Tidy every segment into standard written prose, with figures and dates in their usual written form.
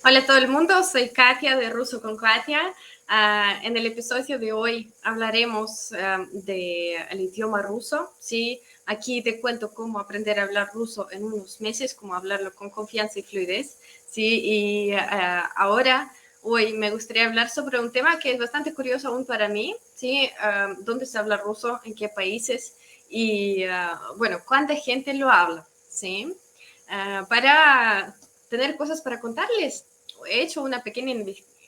Hola a todo el mundo, soy Katia de Ruso con Katia. En el episodio de hoy hablaremos del idioma ruso. ¿Sí? Aquí te cuento cómo aprender a hablar ruso en unos meses, cómo hablarlo con confianza y fluidez. ¿Sí? Y hoy me gustaría hablar sobre un tema que es bastante curioso aún para mí. ¿Sí? ¿Dónde se habla ruso? ¿En qué países? Y bueno, ¿cuánta gente lo habla? ¿Sí? Para tener cosas para contarles. He hecho una pequeña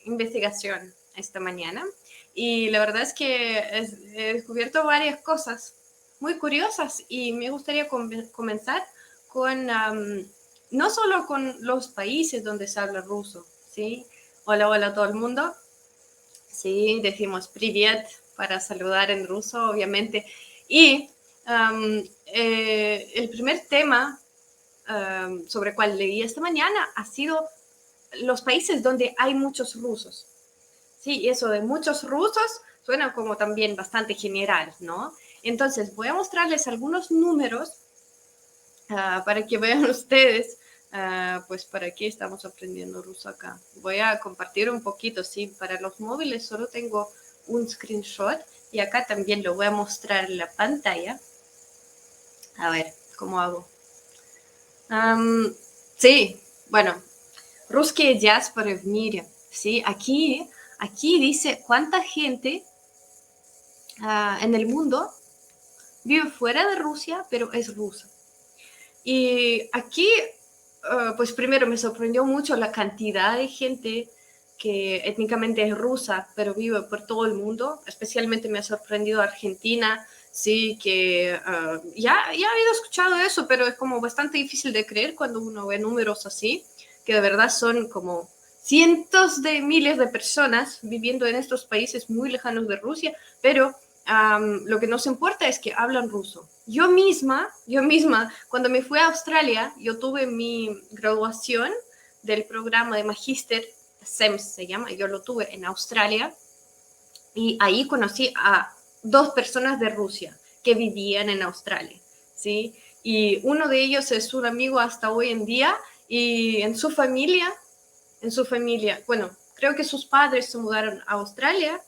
investigación esta mañana y la verdad es que he descubierto varias cosas muy curiosas y me gustaría comenzar con no solo con los países donde se habla ruso, ¿sí? Hola, hola a todo el mundo. Sí, decimos privet para saludar en ruso, obviamente. Y el primer tema sobre el cual leí esta mañana ha sido los países donde hay muchos rusos. Sí, y eso de muchos rusos suena como también bastante general, ¿no? Entonces, voy a mostrarles algunos números para que vean ustedes, pues para qué estamos aprendiendo ruso acá. Voy a compartir un poquito, sí, para los móviles solo tengo un screenshot y acá también lo voy a mostrar en la pantalla. A ver, ¿cómo hago? Sí, bueno, Русские диаспоры в мире. ¿Sí? Aquí dice cuánta gente en el mundo vive fuera de Rusia, pero es rusa. Y aquí, pues primero me sorprendió mucho la cantidad de gente que étnicamente es rusa, pero vive por todo el mundo. Especialmente me ha sorprendido Argentina, sí, que ya había escuchado eso, pero es como bastante difícil de creer cuando uno ve números así, que de verdad son como cientos de miles de personas viviendo en estos países muy lejanos de Rusia, pero lo que nos importa es que hablan ruso. Yo misma, cuando me fui a Australia, yo tuve mi graduación del programa de magíster, SEMS se llama, yo lo tuve en Australia, y ahí conocí a 2 personas de Rusia que vivían en Australia, ¿sí? Y uno de ellos es un amigo hasta hoy en día, y en su familia, bueno, creo que sus padres se mudaron a Australia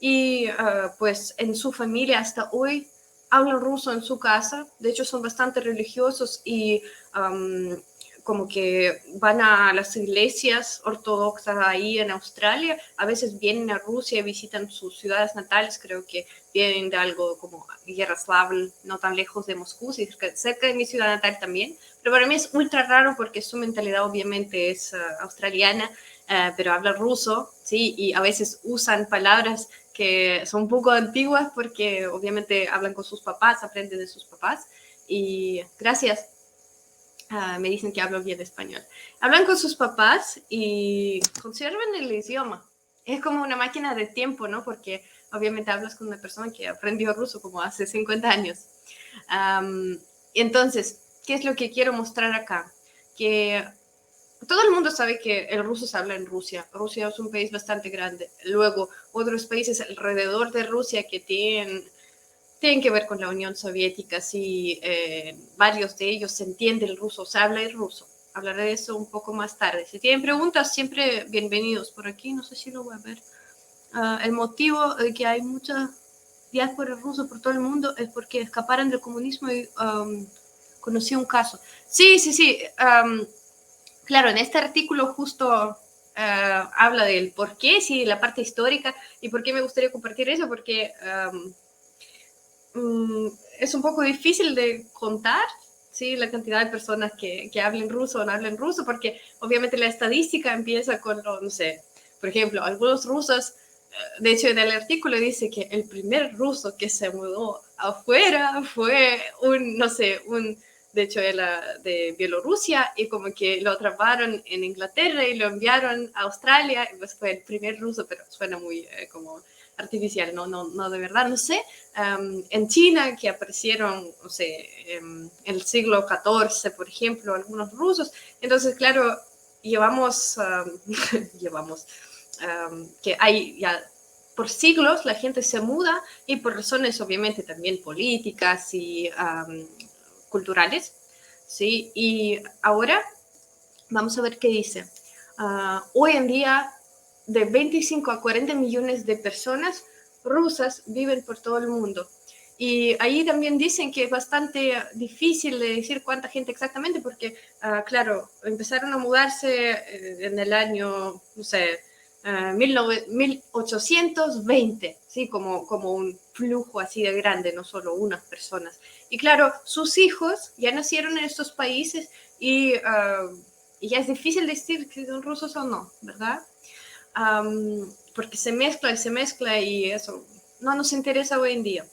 y pues en su familia hasta hoy hablan ruso en su casa. De hecho, son bastante religiosos y como que van a las iglesias ortodoxas ahí en Australia. A veces vienen a Rusia y visitan sus ciudades natales. Creo que vienen de algo como Yaroslavl, no tan lejos de Moscú, cerca de mi ciudad natal también. Pero para mí es ultra raro porque su mentalidad obviamente es australiana, pero hablan ruso, ¿sí? Y a veces usan palabras que son un poco antiguas porque obviamente hablan con sus papás, aprenden de sus papás. Y gracias, me dicen que hablo bien español. Hablan con sus papás y conservan el idioma. Es como una máquina de tiempo, ¿no? Porque obviamente hablas con una persona que aprendió ruso como hace 50 años. Entonces, ¿qué es lo que quiero mostrar acá? Que todo el mundo sabe que el ruso se habla en Rusia. Rusia es un país bastante grande. Luego, otros países alrededor de Rusia que tienen que ver con la Unión Soviética, sí, varios de ellos se entiende el ruso, se habla el ruso. Hablaré de eso un poco más tarde. Si tienen preguntas, siempre bienvenidos por aquí. No sé si lo voy a ver. El motivo de que hay mucha diáspora rusa por todo el mundo es porque escaparon del comunismo y conocí un caso. Sí, sí, sí. Claro, en este artículo justo habla del por qué, sí, la parte histórica, y por qué me gustaría compartir eso, porque es un poco difícil de contar, ¿sí? La cantidad de personas que hablen ruso o no hablen ruso, porque obviamente la estadística empieza con, no sé, por ejemplo, algunos rusos, de hecho en el artículo dice que el primer ruso que se mudó afuera fue no sé, de hecho era de Bielorrusia, y como que lo atraparon en Inglaterra y lo enviaron a Australia, y pues fue el primer ruso, pero suena muy como artificial, no de verdad, no sé. En China, que aparecieron, no sé, en el siglo XIV, por ejemplo, algunos rusos. Entonces, claro, llevamos que hay ya por siglos la gente se muda, y por razones obviamente también políticas y culturales, ¿sí? Y ahora vamos a ver qué dice. Hoy en día, de 25 a 40 millones de personas rusas viven por todo el mundo. Y ahí también dicen que es bastante difícil de decir cuánta gente exactamente, porque, claro, empezaron a mudarse en el año, no sé, 1820, ¿sí? Como un flujo así de grande, no solo unas personas. Y claro, sus hijos ya nacieron en estos países y ya es difícil decir que son rusos o no, ¿verdad? Porque se mezcla y eso no nos interesa hoy en día.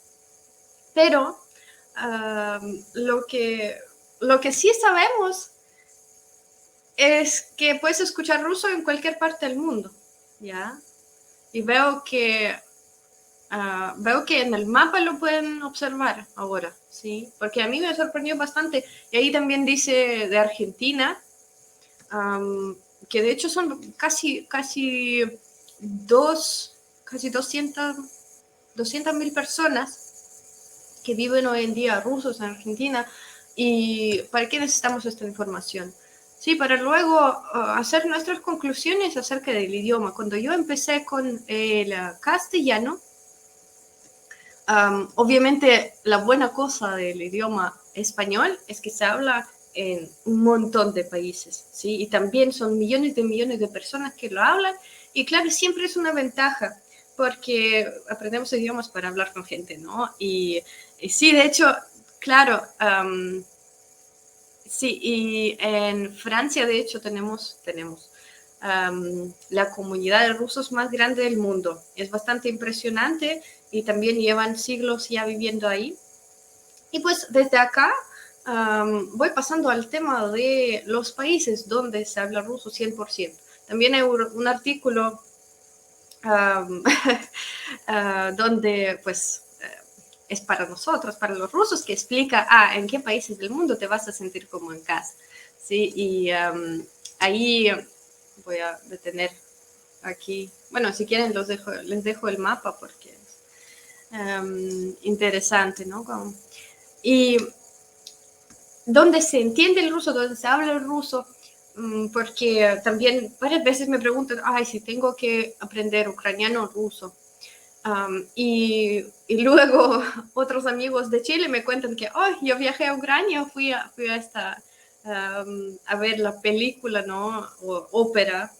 Pero lo que sí sabemos es que puedes escuchar ruso en cualquier parte del mundo, ¿ya? Y veo que en el mapa lo pueden observar ahora, ¿sí? Porque a mí me sorprendió bastante. Y ahí también dice de Argentina, que de hecho son casi 200.000 personas que viven hoy en día rusos en Argentina. ¿Y para qué necesitamos esta información? Sí, para luego hacer nuestras conclusiones acerca del idioma. Cuando yo empecé con el castellano, obviamente la buena cosa del idioma español es que se habla en un montón de países, ¿sí? Y también son millones de personas que lo hablan. Y claro, siempre es una ventaja porque aprendemos idiomas para hablar con gente, ¿no? Y sí, de hecho, claro, sí, y en Francia, de hecho, tenemos la comunidad de rusos más grande del mundo. Es bastante impresionante y también llevan siglos ya viviendo ahí. Y pues desde acá voy pasando al tema de los países donde se habla ruso 100%. También hay un artículo donde pues es para nosotros, para los rusos, que explica en qué países del mundo te vas a sentir como en casa. ¿Sí? Y ahí voy a detener aquí. Bueno, si quieren les dejo el mapa porque es interesante, ¿no? Y donde se entiende el ruso, donde se habla el ruso, porque también varias veces me preguntan, si tengo que aprender ucraniano o ruso. Y luego otros amigos de Chile me cuentan que yo viajé a Ucrania, fui a ver la película, ¿no? O ópera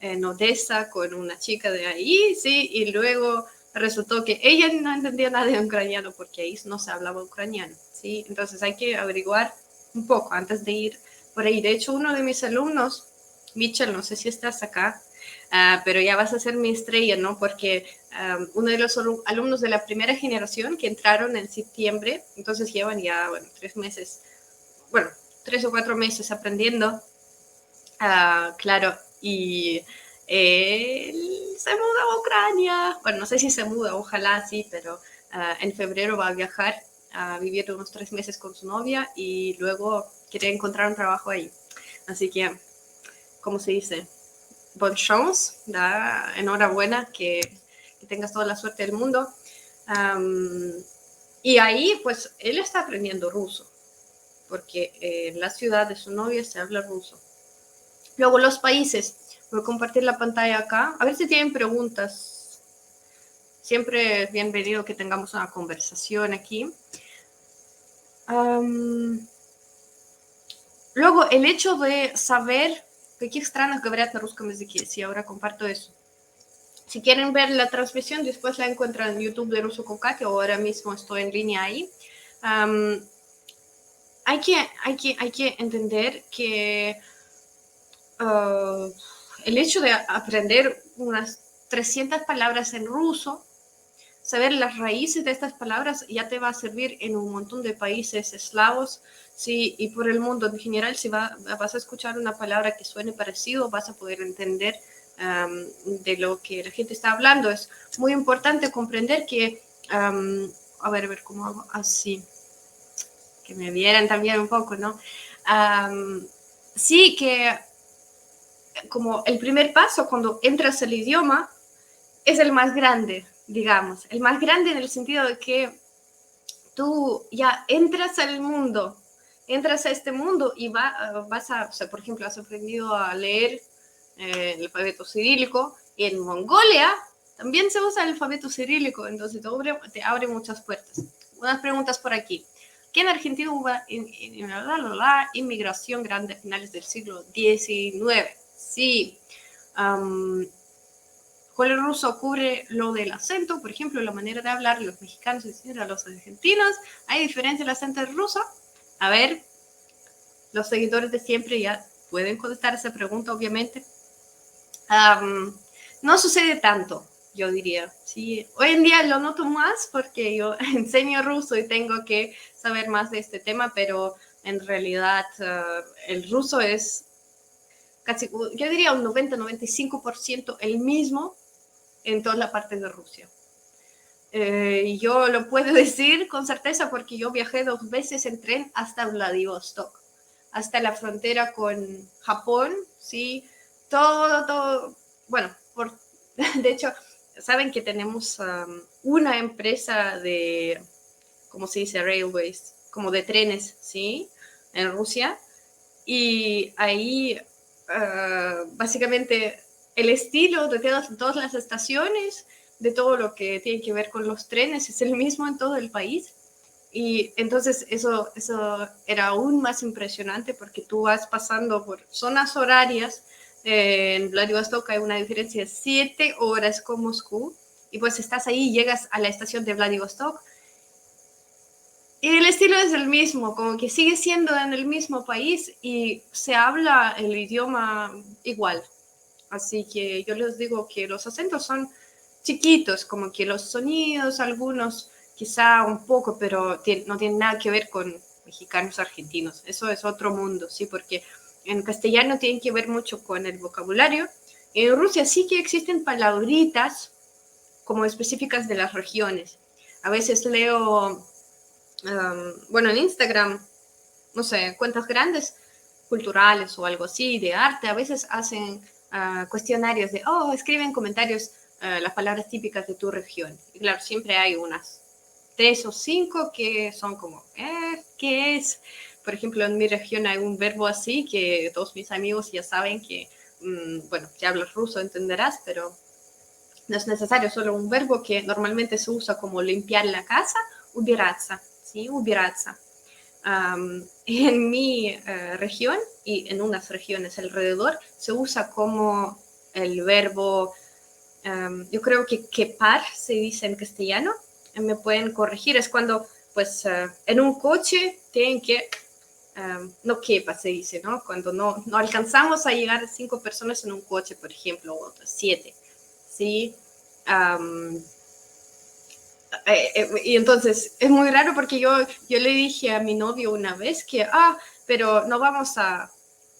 en Odessa con una chica de ahí, sí, y luego resultó que ella no entendía nada de ucraniano porque ahí no se hablaba ucraniano, sí. Entonces hay que averiguar un poco antes de ir por ahí. De hecho, uno de mis alumnos, Mitchell, no sé si estás acá, pero ya vas a ser mi estrella, ¿no? Porque uno de los alumnos de la primera generación que entraron en septiembre, entonces llevan ya, 3 o 4 meses aprendiendo, claro, y él se muda a Ucrania. Bueno, no sé si se muda, ojalá sí, pero en febrero va a viajar a vivir unos 3 meses con su novia y luego quiere encontrar un trabajo ahí. Así que, ¿cómo se dice? Bonne chance, enhorabuena, que tengas toda la suerte del mundo. Y ahí, pues, él está aprendiendo ruso, porque en la ciudad de su novia se habla ruso. Luego los países, voy a compartir la pantalla acá, a ver si tienen preguntas. Siempre es bienvenido que tengamos una conversación aquí. Luego, el hecho de saber, каких странах говорят на русском языке, si ahora comparto eso. Si quieren ver la transmisión, después la encuentran en YouTube de Ruso con Katia, o ahora mismo estoy en línea ahí. Hay que entender que el hecho de aprender unas 300 palabras en ruso, saber las raíces de estas palabras ya te va a servir en un montón de países eslavos, ¿sí? Y por el mundo en general. Si vas a escuchar una palabra que suene parecido, vas a poder entender de lo que la gente está hablando. Es muy importante comprender que, a ver cómo hago así, que me vieran también un poco, ¿no? Sí, que como el primer paso cuando entras al idioma es el más grande, digamos, el más grande en el sentido de que tú ya entras al mundo, entras a este mundo y vas a, o sea, por ejemplo, has aprendido a leer el alfabeto cirílico. En Mongolia también se usa el alfabeto cirílico, entonces te abre muchas puertas. Unas preguntas por aquí. ¿Qué en Argentina hubo inmigración grande a finales del siglo XIX? Sí. Con el ruso ocurre lo del acento, por ejemplo, la manera de hablar de los mexicanos y a los argentinos. ¿Hay diferencia en el acento del ruso? A ver, los seguidores de siempre ya pueden contestar esa pregunta, obviamente. No sucede tanto, yo diría. Sí, hoy en día lo noto más porque yo enseño ruso y tengo que saber más de este tema, pero en realidad el ruso es casi, yo diría un 90-95% el mismo en todas las partes de Rusia. Yo lo puedo decir con certeza porque yo viajé 2 veces en tren hasta Vladivostok, hasta la frontera con Japón, ¿sí? Todo, bueno, de hecho, saben que tenemos una empresa de, ¿cómo se dice? Railways, como de trenes, ¿sí? En Rusia. Y ahí, básicamente, el estilo de todas las estaciones, de todo lo que tiene que ver con los trenes, es el mismo en todo el país. Y entonces eso era aún más impresionante porque tú vas pasando por zonas horarias. En Vladivostok hay una diferencia de 7 horas con Moscú. Y pues estás ahí, llegas a la estación de Vladivostok. Y el estilo es el mismo, como que sigue siendo en el mismo país y se habla el idioma igual. Así que yo les digo que los acentos son chiquitos, como que los sonidos, algunos quizá un poco, pero no tienen nada que ver con mexicanos, argentinos. Eso es otro mundo, ¿sí? Porque en castellano tienen que ver mucho con el vocabulario. En Rusia sí que existen palabritas como específicas de las regiones. A veces leo, bueno, en Instagram, no sé, cuentas grandes culturales o algo así, de arte, a veces hacen cuestionarios de, escriben comentarios las palabras típicas de tu región. Y claro, siempre hay unas 3 o 5 que son como, ¿qué es? Por ejemplo, en mi región hay un verbo así que todos mis amigos ya saben que, bueno, si hablas ruso entenderás, pero no es necesario, solo un verbo que normalmente se usa como limpiar la casa, ubirаться, ¿sí? Ubirаться. En mi región y en unas regiones alrededor se usa como el verbo, yo creo que quepar se dice en castellano, me pueden corregir, es cuando pues en un coche tienen que, no quepa se dice, ¿no? Cuando no alcanzamos a llegar 5 personas en un coche, por ejemplo, o 7, ¿sí? Y entonces es muy raro porque yo le dije a mi novio una vez que, pero no vamos a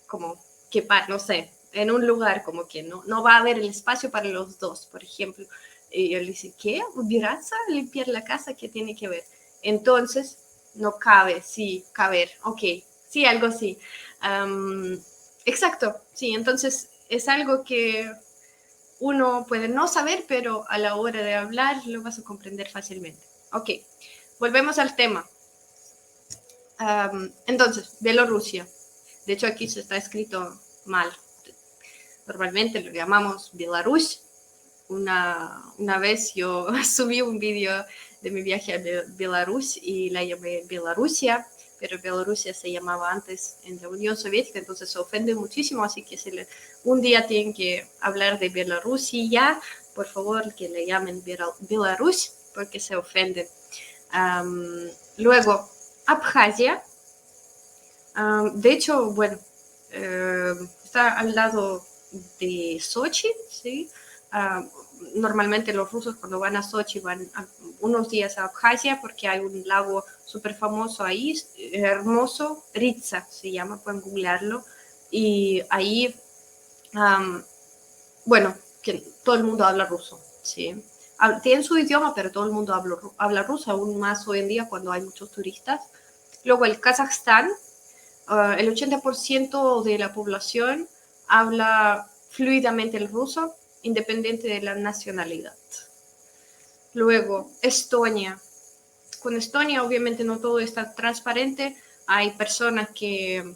como quepar, no sé, en un lugar como que no va a haber el espacio para los dos, por ejemplo. Y yo le dije, ¿qué? ¿Ubirás a limpiar la casa? ¿Qué tiene que ver? Entonces, no cabe, sí, caber, ok, sí, algo así. Exacto, sí, entonces es algo que uno puede no saber, pero a la hora de hablar lo vas a comprender fácilmente. Ok, volvemos al tema. Entonces, Bielorrusia. De hecho, aquí se está escrito mal. Normalmente lo llamamos Belarus. Una vez yo subí un vídeo de mi viaje a Belarus y la llamé Bielorrusia, pero Bielorrusia se llamaba antes en la Unión Soviética, entonces se ofende muchísimo, así que un día tienen que hablar de Bielorrusia, por favor que le llamen Belarus, porque se ofenden. Luego, Abjasia. De hecho, bueno, está al lado de Sochi, ¿sí? Normalmente los rusos cuando van a Sochi van unos días a Abjasia porque hay un lago súper famoso ahí, hermoso, Ritsa se llama, pueden googlearlo, y ahí, bueno, que todo el mundo habla ruso, ¿sí? Tienen su idioma, pero todo el mundo habla ruso, aún más hoy en día cuando hay muchos turistas. Luego el Kazajstán, el 80% de la población habla fluidamente el ruso, independiente de la nacionalidad. Luego, Estonia. Con Estonia, obviamente, no todo está transparente. Hay personas que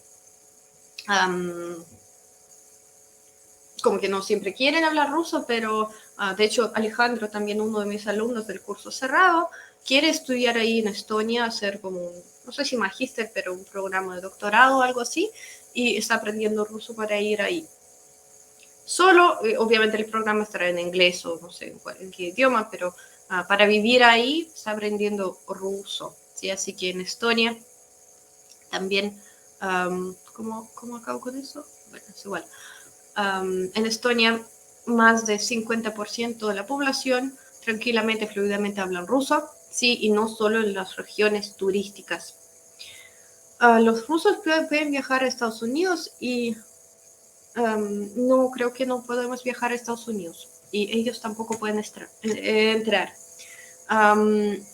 como que no siempre quieren hablar ruso, pero de hecho Alejandro, también uno de mis alumnos del curso cerrado, quiere estudiar ahí en Estonia, hacer como un, no sé si magíster, pero un programa de doctorado o algo así, y está aprendiendo ruso para ir ahí. Solo, obviamente el programa estará en inglés o no sé en qué idioma, pero para vivir ahí está aprendiendo ruso, ¿sí? Así que en Estonia también, ¿cómo acabo con eso? Bueno, es igual. En Estonia, más del 50% de la población tranquilamente, fluidamente hablan ruso, sí, y no solo en las regiones turísticas. Los rusos pueden viajar a Estados Unidos y no creo que no podemos viajar a Estados Unidos y ellos tampoco pueden entrar.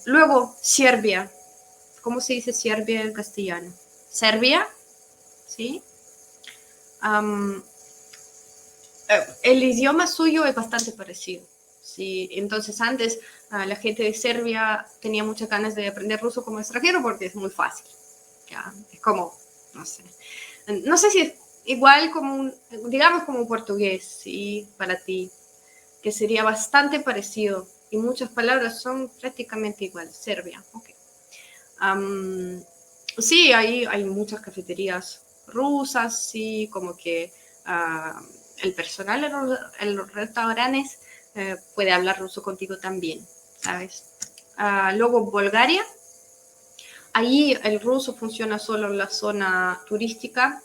Luego, Serbia. ¿Cómo se dice Serbia en castellano? Serbia, ¿sí? El idioma suyo es bastante parecido. Sí, entonces antes la gente de Serbia tenía muchas ganas de aprender ruso como extranjero porque es muy fácil. ¿Ya? Es como, no sé si es igual como digamos como un portugués, ¿sí? Para ti, que sería bastante parecido y muchas palabras son prácticamente iguales. Serbia, ok. Sí, hay muchas cafeterías rusas, sí, como que el personal en los restaurantes puede hablar ruso contigo también, ¿sabes? Luego Bulgaria, ahí el ruso funciona solo en la zona turística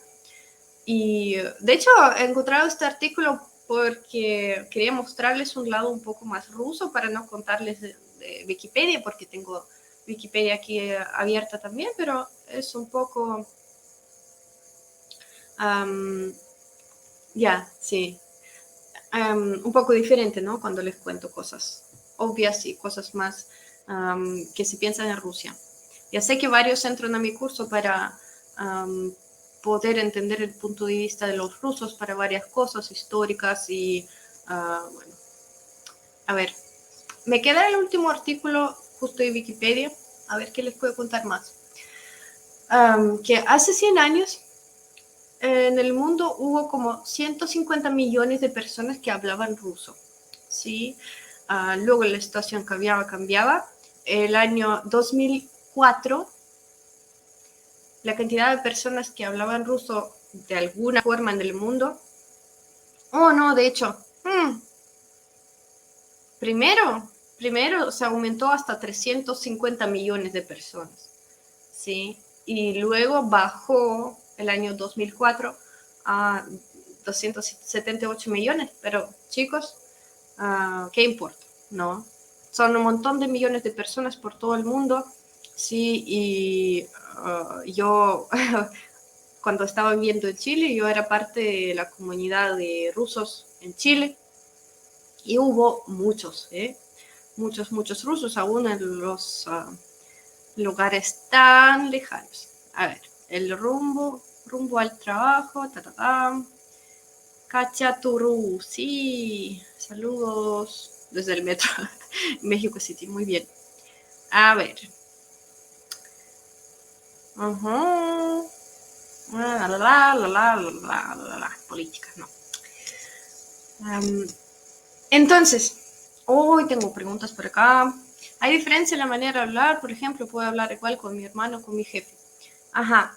y de hecho he encontrado este artículo porque quería mostrarles un lado un poco más ruso para no contarles de Wikipedia, porque tengo Wikipedia aquí abierta también, pero es un poco... sí. Un poco diferente, ¿no? Cuando les cuento cosas obvias y cosas más que se piensan en Rusia. Ya sé que varios entran a mi curso para poder entender el punto de vista de los rusos para varias cosas históricas y, bueno, a ver, me queda el último artículo justo de Wikipedia, a ver qué les puedo contar más. Que hace 100 años en el mundo hubo como 150 millones de personas que hablaban ruso, ¿sí? Luego la situación cambiaba. El año 2004, la cantidad de personas que hablaban ruso de alguna forma en el mundo, no, de hecho, primero se aumentó hasta 350 millones de personas, ¿sí? Y luego bajó el año 2004 a 278 millones, pero chicos, ¿qué importa? ¿No? Son un montón de millones de personas por todo el mundo, sí, y yo cuando estaba viviendo en Chile, yo era parte de la comunidad de rusos en Chile y hubo muchos, muchos rusos aún en los lugares tan lejanos. A ver, el rumbo al trabajo, Cachaturu, sí, saludos desde el metro, México City, muy bien. A ver. Políticas, no. Entonces, hoy tengo preguntas por acá. ¿Hay diferencia en la manera de hablar? Por ejemplo, ¿puedo hablar igual con mi hermano o con mi jefe? Ajá.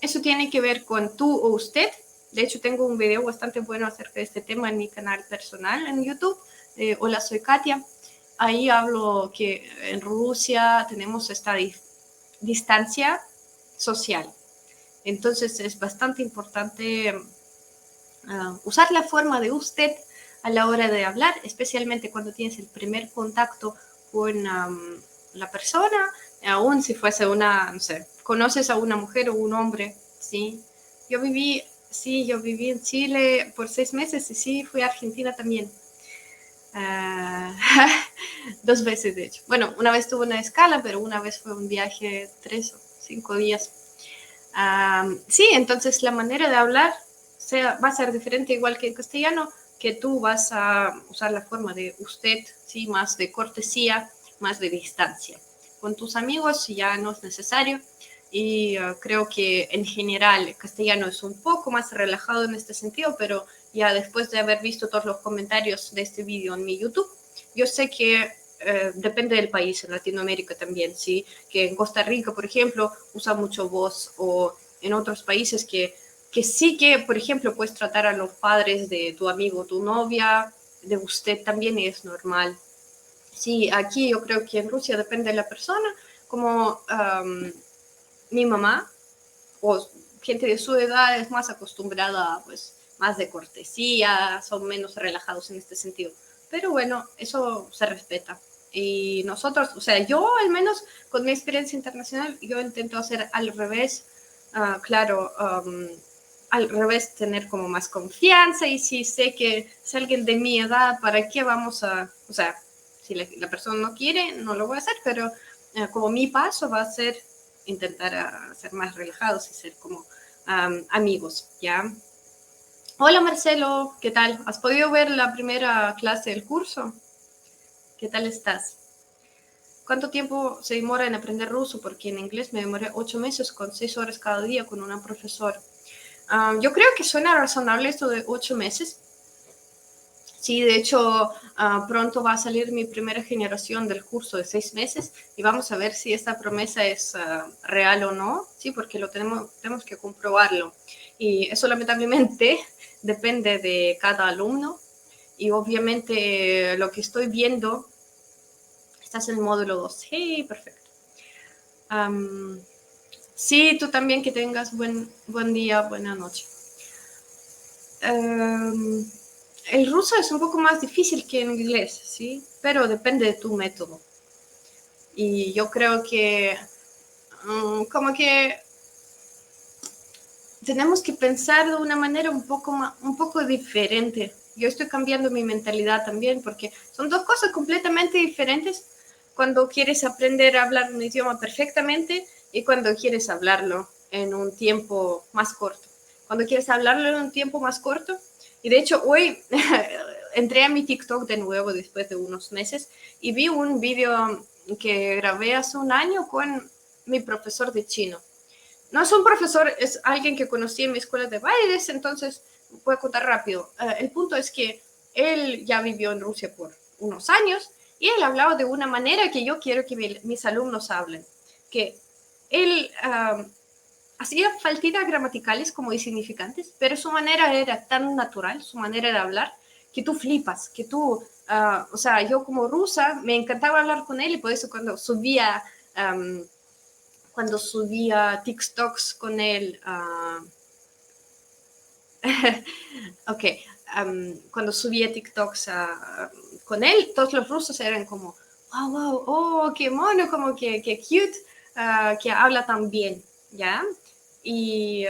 Eso tiene que ver con tú o usted. De hecho, tengo un video bastante bueno acerca de este tema en mi canal personal en YouTube. Hola, soy Katia. Ahí hablo que en Rusia tenemos esta distancia social. Entonces, es bastante importante usar la forma de usted a la hora de hablar, especialmente cuando tienes el primer contacto con la persona, aún si fuese una, no sé, conoces a una mujer o un hombre, ¿sí? Yo viví en Chile por 6 meses y sí, fui a Argentina también. 2 veces, de hecho. Bueno, una vez tuve una escala, pero una vez fue un viaje 3 o 5 días. Sí, entonces la manera de hablar va a ser diferente igual que en castellano, que tú vas a usar la forma de usted, ¿sí? Más de cortesía, más de distancia. Con tus amigos ya no es necesario y creo que en general el castellano es un poco más relajado en este sentido, pero ya después de haber visto todos los comentarios de este vídeo en mi YouTube, yo sé que depende del país, en Latinoamérica también, ¿sí? Que en Costa Rica, por ejemplo, usa mucho vos, o en otros países que sí que, por ejemplo, puedes tratar a los padres de tu amigo o tu novia, de usted también, y es normal. Sí, aquí yo creo que en Rusia depende de la persona, como mi mamá o gente de su edad es más acostumbrada, pues, más de cortesía, son menos relajados en este sentido. Pero bueno, eso se respeta. Y nosotros, o sea, yo al menos con mi experiencia internacional, yo intento hacer al revés, claro, al revés, tener como más confianza, y si sé que es alguien de mi edad, ¿para qué vamos a, o sea, si la persona no quiere, no lo voy a hacer, pero como mi paso va a ser intentar ser más relajados y ser como amigos, ¿ya? Hola Marcelo, ¿qué tal? ¿Has podido ver la primera clase del curso? ¿Qué tal estás? ¿Cuánto tiempo se demora en aprender ruso? Porque en inglés me demoré 8 meses con 6 horas cada día con una profesora. Yo creo que suena razonable esto de 8 meses. Sí, de hecho, pronto va a salir mi primera generación del curso de 6 meses y vamos a ver si esta promesa es real o no, sí, porque tenemos que comprobarlo. Y eso lamentablemente depende de cada alumno, y obviamente lo que estoy viendo, estás en el módulo 2. Hey, perfecto. Sí, tú también, que tengas buen día, buena noche. El ruso es un poco más difícil que en inglés, ¿sí? Pero depende de tu método. Y yo creo que como que tenemos que pensar de una manera un poco diferente. Yo estoy cambiando mi mentalidad también, porque son dos cosas completamente diferentes cuando quieres aprender a hablar un idioma perfectamente y cuando quieres hablarlo en un tiempo más corto. Cuando quieres hablarlo en un tiempo más corto, y de hecho hoy entré a mi TikTok de nuevo después de unos meses y vi un video que grabé hace un año con mi profesor de chino. No es un profesor, es alguien que conocí en mi escuela de bailes, entonces voy a contar rápido. El punto es que él ya vivió en Rusia por unos años y él hablaba de una manera que yo quiero que mis alumnos hablen, que él hacía faltitas gramaticales como insignificantes, pero su manera era tan natural, su manera de hablar, que tú flipas, que tú, o sea, yo como rusa me encantaba hablar con él, y por eso cuando subía TikToks con él, ok, cuando subía TikToks con él, todos los rusos eran como, wow, wow, oh, qué mono, como que cute, que habla tan bien, ¿ya? Y,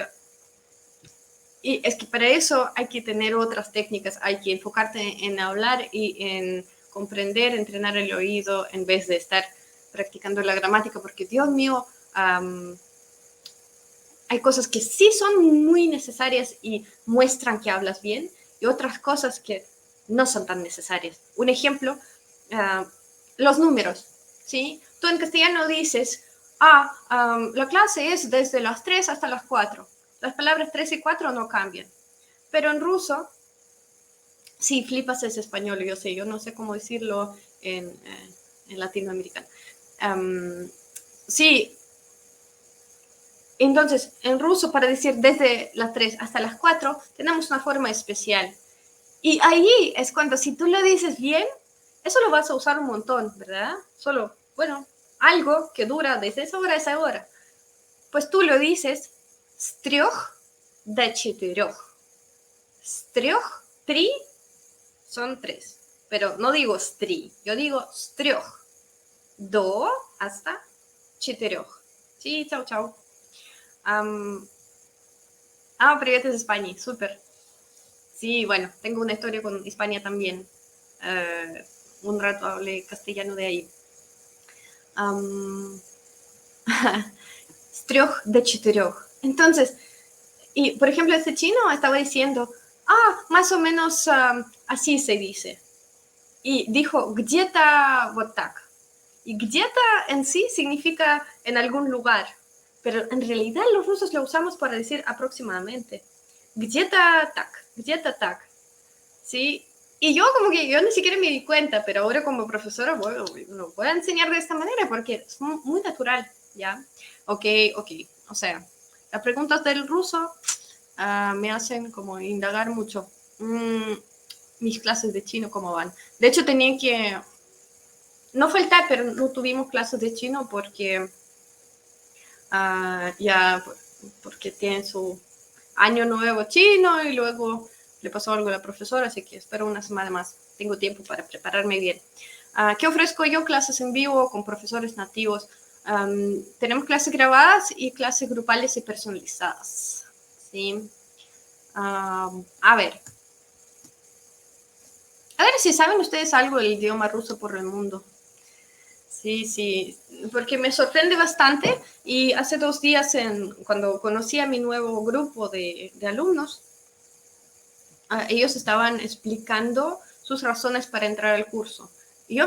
y es que para eso hay que tener otras técnicas, hay que enfocarte en hablar y en comprender, entrenar el oído, en vez de estar practicando la gramática, porque Dios mío, hay cosas que sí son muy necesarias y muestran que hablas bien, y otras cosas que no son tan necesarias. Un ejemplo, los números, ¿sí? Tú en castellano dices, la clase es desde las 3 hasta las 4. Las palabras 3 y 4 no cambian. Pero en ruso, sí, flipas es español, yo no sé cómo decirlo en latinoamericano. Sí, entonces, en ruso, para decir desde las 3 hasta las 4, tenemos una forma especial. Y ahí es cuando, si tú lo dices bien, eso lo vas a usar un montón, ¿verdad? Solo, bueno, algo que dura desde esa hora a esa hora. Pues tú lo dices, strioch de четырех. Strioch, tri, son 3. Pero no digo stri, yo digo strioch. Do hasta четырех. Sí, chao, chao. Привет desde España, súper. Sí, bueno, tengo una historia con España también. Un rato hablé castellano de ahí. Strioch de четырех. Entonces, y por ejemplo, este chino estaba diciendo, más o menos así se dice. Y dijo, где-то вот так. Y где-то en sí significa en algún lugar. pero en realidad los rusos lo usamos para decir aproximadamente. Где-то так, ¿sí? Y yo como que yo ni siquiera me di cuenta, pero ahora como profesora lo voy a enseñar de esta manera porque es muy natural, ¿ya? Ok, o sea, las preguntas del ruso me hacen como indagar mucho. Mis clases de chino, ¿cómo van? De hecho, tenía que no faltar, pero no tuvimos clases de chino porque ya, porque tienen su año nuevo chino y luego le pasó algo a la profesora, así que espero una semana más. Tengo tiempo para prepararme bien. ¿Qué ofrezco yo? Clases en vivo con profesores nativos. Tenemos clases grabadas y clases grupales y personalizadas. ¿Sí? A ver si saben ustedes algo del idioma ruso por el mundo. Sí, porque me sorprende bastante y hace 2 días cuando conocí a mi nuevo grupo de alumnos, ellos estaban explicando sus razones para entrar al curso. Y yo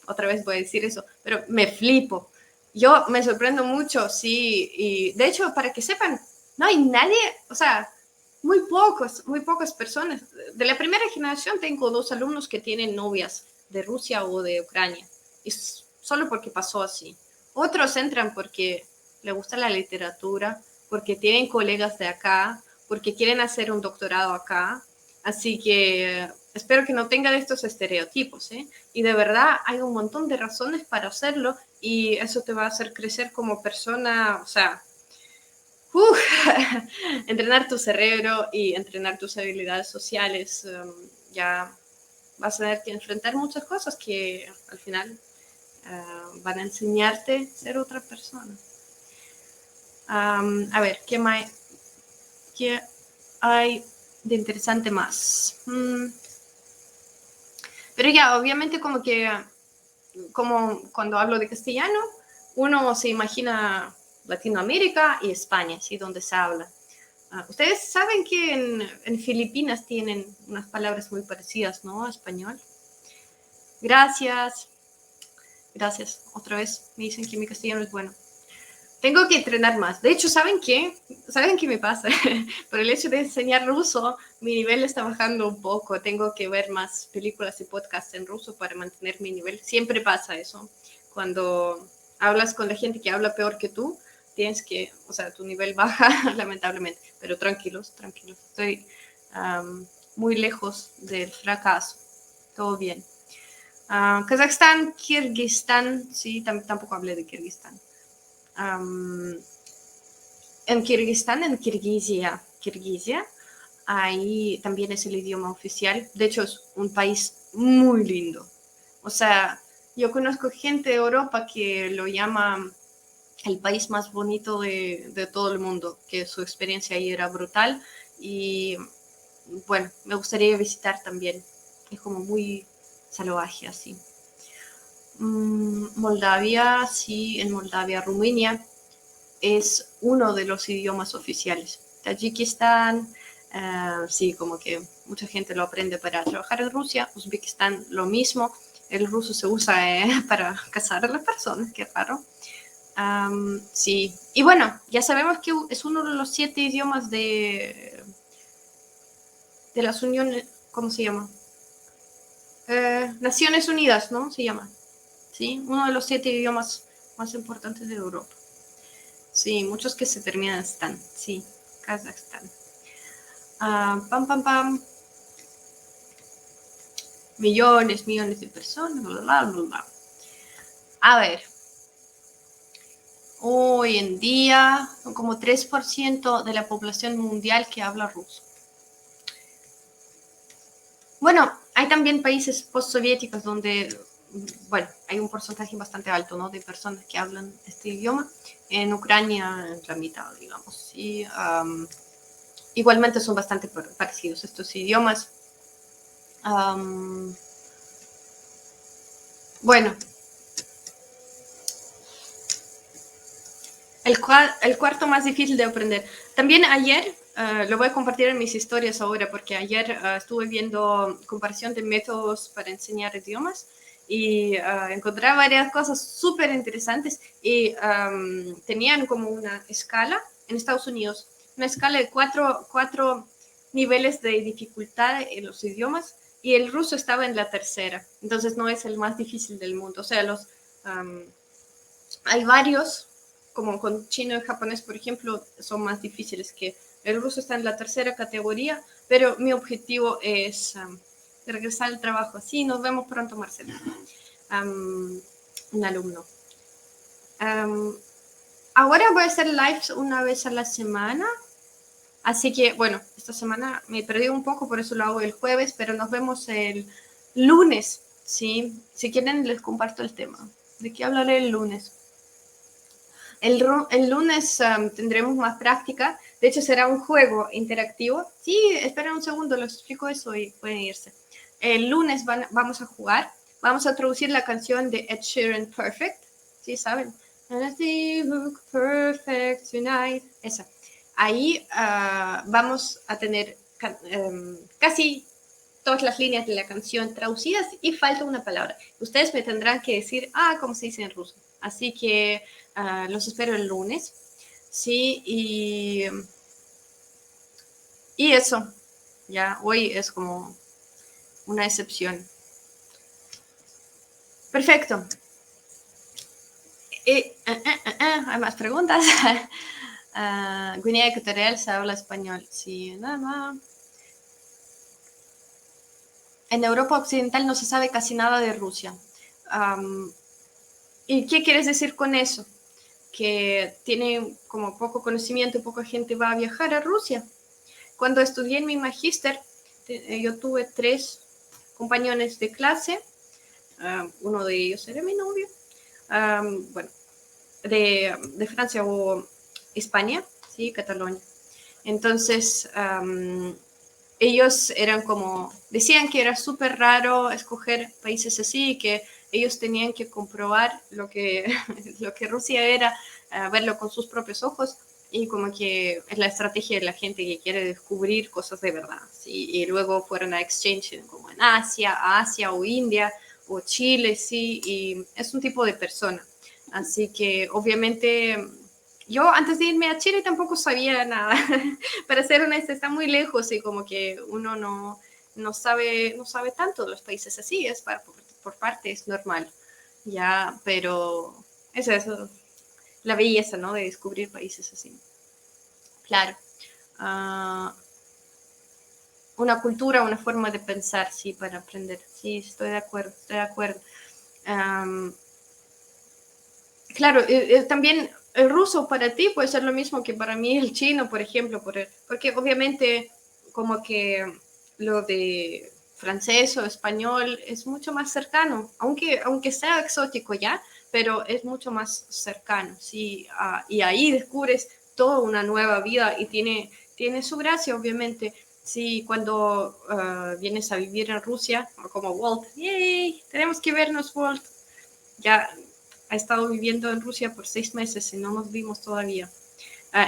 otra vez voy a decir eso, pero me flipo. Yo me sorprendo mucho, sí, y de hecho, para que sepan, no hay nadie, o sea, muy pocas personas. De la primera generación tengo 2 alumnos que tienen novias de Rusia o de Ucrania, y solo porque pasó así. Otros entran porque les gusta la literatura, porque tienen colegas de acá, porque quieren hacer un doctorado acá. Así que espero que no tengan estos estereotipos, ¿eh? Y de verdad hay un montón de razones para hacerlo y eso te va a hacer crecer como persona, o sea, entrenar tu cerebro y entrenar tus habilidades sociales. Ya vas a tener que enfrentar muchas cosas que al final van a enseñarte a ser otra persona. A ver, ¿qué hay de interesante más? Pero ya, obviamente como cuando hablo de castellano, uno se imagina Latinoamérica y España, ¿sí? Donde se habla. Ustedes saben que en Filipinas tienen unas palabras muy parecidas, ¿no? A español. Gracias. Otra vez me dicen que mi castellano es bueno. Tengo que entrenar más. De hecho, ¿saben qué? ¿Saben qué me pasa? Por el hecho de enseñar ruso, mi nivel está bajando un poco. Tengo que ver más películas y podcasts en ruso para mantener mi nivel. Siempre pasa eso. Cuando hablas con la gente que habla peor que tú, tienes que, o sea, tu nivel baja, lamentablemente. Pero tranquilos. Estoy muy lejos del fracaso. Todo bien. Kazajstán, Kirguistán, sí, tampoco hablé de Kirguistán. En Kirguistán, en Kirguisia, ahí también es el idioma oficial. De hecho, es un país muy lindo. O sea, yo conozco gente de Europa que lo llama el país más bonito de todo el mundo, que su experiencia ahí era brutal. Y bueno, me gustaría visitar también. Es como muy salvaje así. Moldavia, sí, en Moldavia, Rumania es uno de los idiomas oficiales. Tayikistán, sí, como que mucha gente lo aprende para trabajar en Rusia. Uzbekistán, lo mismo. El ruso se usa para casar a las personas, qué raro. Sí, y bueno, ya sabemos que es uno de los 7 idiomas de las uniones, ¿cómo se llama? Naciones Unidas, ¿no? Se llama. ¿Sí? Uno de los 7 idiomas más importantes de Europa. Sí, muchos que se terminan están. Sí, Kazajstán. Pam. Millones de personas. Bla. A ver. Hoy en día son como 3% de la población mundial que habla ruso. Bueno, hay también países postsoviéticos donde, bueno, hay un porcentaje bastante alto, ¿no? De personas que hablan este idioma. En Ucrania, la mitad, digamos. Y igualmente son bastante parecidos estos idiomas. Bueno, el cuarto más difícil de aprender. También ayer, lo voy a compartir en mis historias ahora, porque ayer estuve viendo comparación de métodos para enseñar idiomas y encontré varias cosas súper interesantes y tenían como una escala en Estados Unidos, una escala de cuatro niveles de dificultad en los idiomas y el ruso estaba en la tercera, entonces no es el más difícil del mundo. O sea, hay varios, como con chino y japonés, por ejemplo, son más difíciles que el ruso. Está en la tercera categoría, pero mi objetivo es regresar al trabajo. Sí, nos vemos pronto, Marcela. Un alumno. Ahora voy a hacer lives una vez a la semana. Así que, bueno, esta semana me perdí un poco, por eso lo hago el jueves, pero nos vemos el lunes, ¿sí? Si quieren, les comparto el tema. ¿De qué hablaré el lunes? El lunes tendremos más práctica. De hecho, será un juego interactivo. Sí, esperen un segundo, les explico eso y pueden irse. El lunes vamos a jugar. Vamos a traducir la canción de Ed Sheeran, Perfect. ¿Sí saben? Perfect tonight. Esa. Ahí vamos a tener casi todas las líneas de la canción traducidas y falta una palabra. Ustedes me tendrán que decir, ¿cómo se dice en ruso? Así que los espero el lunes. Sí, y eso. Ya, hoy es como una excepción. Perfecto. ¿Hay más preguntas? Guinea Ecuatorial se habla español. Sí, nada más. En Europa Occidental no se sabe casi nada de Rusia. ¿Y qué quieres decir con eso? Que tiene como poco conocimiento, poca gente va a viajar a Rusia. Cuando estudié en mi magíster, yo tuve 3 compañeros de clase, uno de ellos era mi novio, bueno, de Francia o España, sí, Cataluña. Entonces, ellos eran como, decían que era súper raro escoger países así, que ellos tenían que comprobar lo que Rusia era, verlo con sus propios ojos, y como que es la estrategia de la gente que quiere descubrir cosas de verdad, ¿sí? Y luego fueron a exchange como en Asia o India o Chile, sí, y es un tipo de persona. Así que obviamente yo antes de irme a Chile tampoco sabía nada. Para ser honesta, está muy lejos y como que uno no sabe tanto de los países así, es por parte, es normal, ya, pero es eso, la belleza, ¿no? De descubrir países así. Claro. Una cultura, una forma de pensar, sí, para aprender. Sí, estoy de acuerdo, estoy de acuerdo. Claro, también el ruso para ti puede ser lo mismo que para mí el chino, por ejemplo, porque obviamente como que lo de francés o español es mucho más cercano, aunque sea exótico ya, pero es mucho más cercano, sí, y ahí descubres toda una nueva vida y tiene su gracia, obviamente. Sí, cuando vienes a vivir en Rusia, como Walt, ¡yay! Tenemos que vernos, Walt. Ya ha estado viviendo en Rusia por 6 meses y no nos vimos todavía.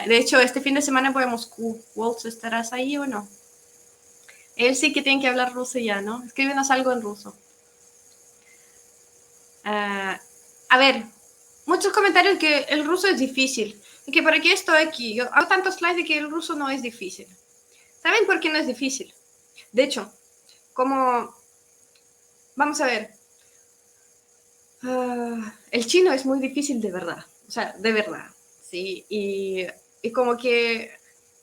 De hecho, este fin de semana voy a Moscú. Walt, ¿estarás ahí o no? Él sí que tiene que hablar ruso ya, ¿no? Escríbenos algo en ruso. A ver, muchos comentarios que el ruso es difícil. Y que para qué estoy aquí. Yo hago tantos slides de que el ruso no es difícil. ¿Saben por qué no es difícil? De hecho, como... Vamos a ver. El chino es muy difícil de verdad. O sea, de verdad. Sí, y como que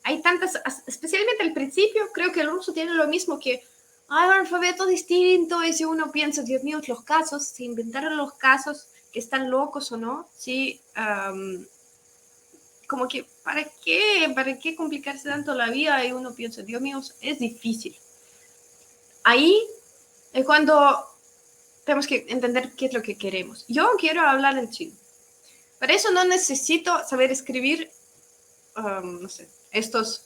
hay tantas, especialmente al principio, creo que el ruso tiene lo mismo que hay un alfabeto distinto, y si uno piensa, Dios mío, los casos, se inventaron los casos, que están locos o no, sí, como que, ¿para qué complicarse tanto la vida? Y uno piensa, Dios mío, es difícil. Ahí es cuando tenemos que entender qué es lo que queremos. Yo quiero hablar en chino. Para eso no necesito saber escribir, no sé, estos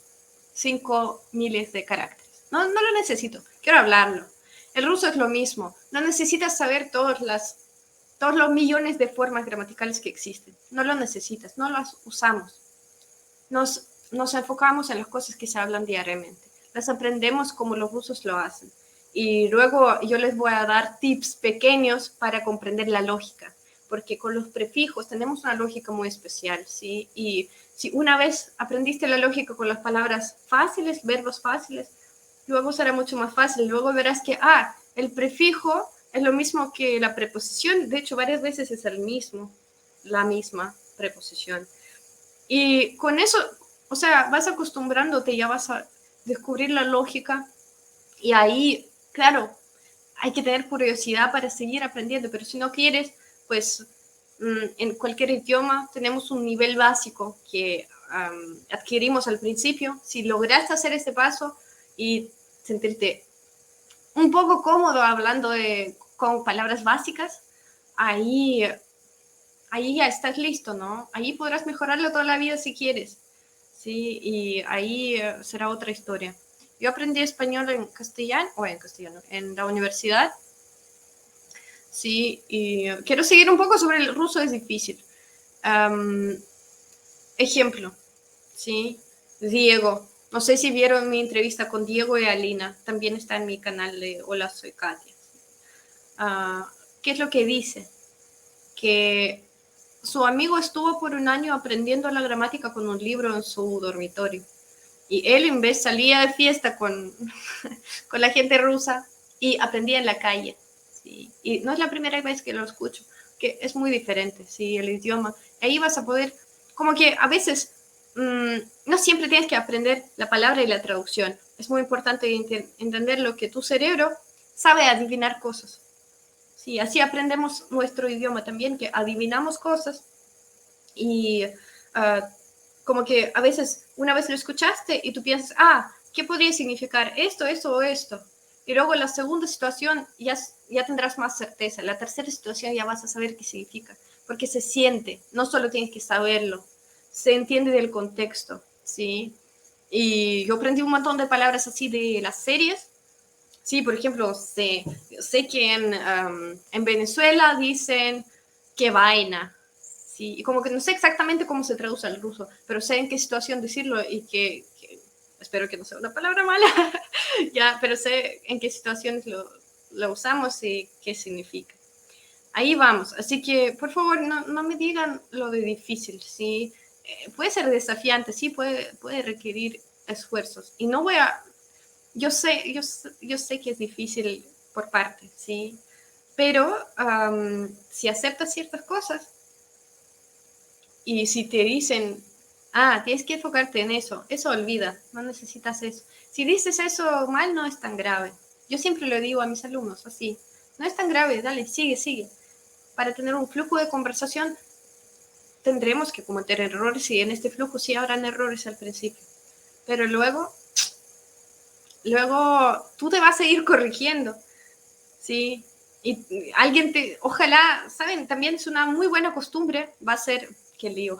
5 miles de caracteres. No lo necesito, quiero hablarlo. El ruso es lo mismo, no necesitas saber todos los millones de formas gramaticales que existen. No lo necesitas, no las usamos. Nos enfocamos en las cosas que se hablan diariamente. Las aprendemos como los rusos lo hacen. Y luego yo les voy a dar tips pequeños para comprender la lógica, porque con los prefijos tenemos una lógica muy especial, ¿sí? Y si una vez aprendiste la lógica con las palabras fáciles, verbos fáciles, luego será mucho más fácil. Luego verás que, el prefijo es lo mismo que la preposición. De hecho, varias veces es la misma preposición. Y con eso, o sea, vas acostumbrándote, ya vas a descubrir la lógica. Y ahí, claro, hay que tener curiosidad para seguir aprendiendo, pero si no quieres, pues en cualquier idioma tenemos un nivel básico que adquirimos al principio. Si lograste hacer este paso y sentirte un poco cómodo hablando con palabras básicas, ahí ya estás listo, ¿no? Ahí podrás mejorarlo toda la vida si quieres, ¿sí? Y ahí será otra historia. Yo aprendí español en castellano, en la universidad, sí, y quiero seguir un poco sobre el ruso, es difícil. Ejemplo, ¿sí? Diego. No sé si vieron mi entrevista con Diego y Alina, también está en mi canal de Hola, soy Katia. ¿Qué es lo que dice? Que su amigo estuvo por un año aprendiendo la gramática con un libro en su dormitorio. Y él en vez salía de fiesta con, con la gente rusa y aprendía en la calle. ¿Sí? Y no es la primera vez que lo escucho, que es muy diferente, ¿sí? El idioma. Ahí vas a poder, como que a veces no siempre tienes que aprender la palabra y la traducción. Es muy importante entender lo que tu cerebro sabe adivinar cosas. Sí, así aprendemos nuestro idioma también, que adivinamos cosas y como que a veces una vez lo escuchaste y tú piensas, ¿qué podría significar esto, esto o esto? Y luego en la segunda situación ya tendrás más certeza. En la tercera situación ya vas a saber qué significa, porque se siente, no solo tienes que saberlo, se entiende del contexto, ¿sí? Y yo aprendí un montón de palabras así de las series. Sí, por ejemplo, sé que en Venezuela dicen qué vaina, sí, y como que no sé exactamente cómo se traduce al ruso, pero sé en qué situación decirlo y que espero que no sea una palabra mala, ya, pero sé en qué situaciones lo usamos y qué significa. Ahí vamos, así que por favor no me digan lo de difícil, ¿sí? Puede ser desafiante, sí, puede requerir esfuerzos y no voy a yo sé que es difícil por parte, ¿sí? Pero si aceptas ciertas cosas y si te dicen, tienes que enfocarte en eso olvida, no necesitas eso. Si dices eso mal, no es tan grave. Yo siempre lo digo a mis alumnos así, no es tan grave, dale, sigue. Para tener un flujo de conversación tendremos que cometer errores y en este flujo sí habrán errores al principio, pero luego tú te vas a ir corrigiendo. Sí, y alguien ojalá, ¿saben? También es una muy buena costumbre, va a ser, qué lío,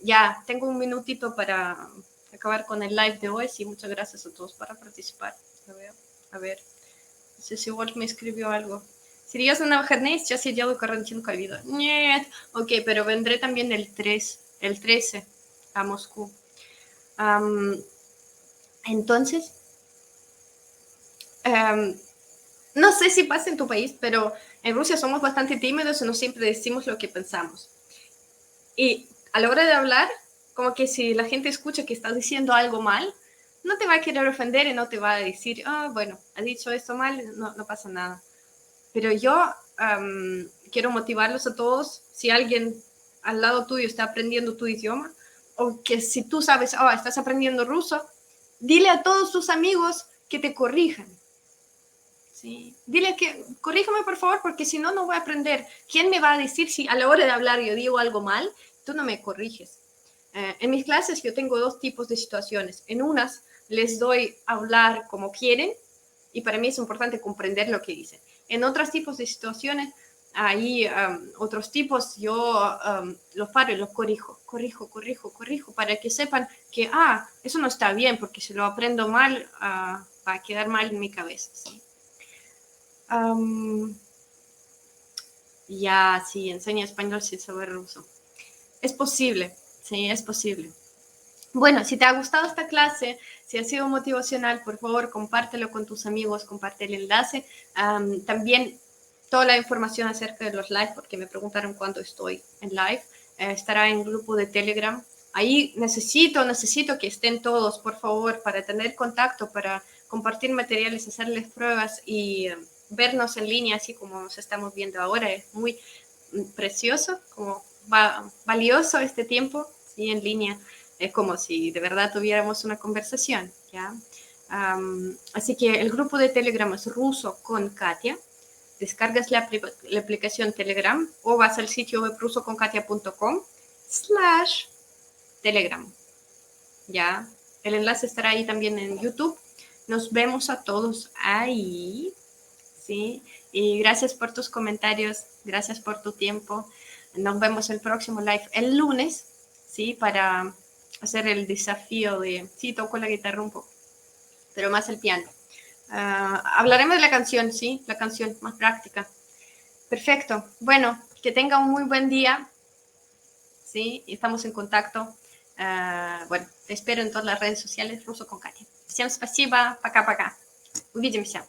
ya, tengo un minutito para acabar con el live de hoy, sí, muchas gracias a todos para participar. A ver, no sé si Wolf me escribió algo. Серьезно, на выходные сейчас я делаю карантин ковида. Нет, ok, pero vendré también el 13 a Moscú. Entonces, no sé si pasa en tu país, pero en Rusia somos bastante tímidos y no siempre decimos lo que pensamos. Y a la hora de hablar, como que si la gente escucha que estás diciendo algo mal, no te va a querer ofender y no te va a decir, bueno, ha dicho esto mal, no pasa nada. Pero yo quiero motivarlos a todos, si alguien al lado tuyo está aprendiendo tu idioma, o que si tú sabes, estás aprendiendo ruso, dile a todos tus amigos que te corrijan. Sí. Dile que corríjame por favor porque si no, no voy a aprender. ¿Quién me va a decir si a la hora de hablar yo digo algo mal? Tú no me corriges. En mis clases yo tengo dos tipos de situaciones. En unas les doy a hablar como quieren y para mí es importante comprender lo que dicen. En otros tipos de situaciones, ahí otros tipos yo los paro y los corrijo para que sepan que, eso no está bien porque si lo aprendo mal va a quedar mal en mi cabeza. ¿Sí? Ya, sí, enseña español sin saber ruso. Es posible, sí, es posible. Bueno, si te ha gustado esta clase, si ha sido motivacional, por favor, compártelo con tus amigos, comparte el enlace. También toda la información acerca de los live, porque me preguntaron cuándo estoy en live, estará en el grupo de Telegram. Ahí necesito que estén todos, por favor, para tener contacto, para compartir materiales, hacerles pruebas y vernos en línea, así como nos estamos viendo ahora. Es muy precioso, como valioso este tiempo, ¿sí? En línea. Es como si de verdad tuviéramos una conversación, ¿ya? Así que el grupo de Telegram es Ruso con Katia. Descargas la aplicación Telegram o vas al sitio web rusoconkatia.com/Telegram, ¿ya? El enlace estará ahí también en YouTube. Nos vemos a todos ahí, ¿sí? Y gracias por tus comentarios, gracias por tu tiempo. Nos vemos el próximo live el lunes, ¿sí? Para hacer el desafío de, sí, toco la guitarra un poco, pero más el piano. Hablaremos de la canción, ¿sí? La canción más práctica. Perfecto. Bueno, que tenga un muy buen día, ¿sí? Estamos en contacto. Bueno, te espero en todas las redes sociales, Ruso con Katia. Всем спасибо. Пока-пока. Увидимся.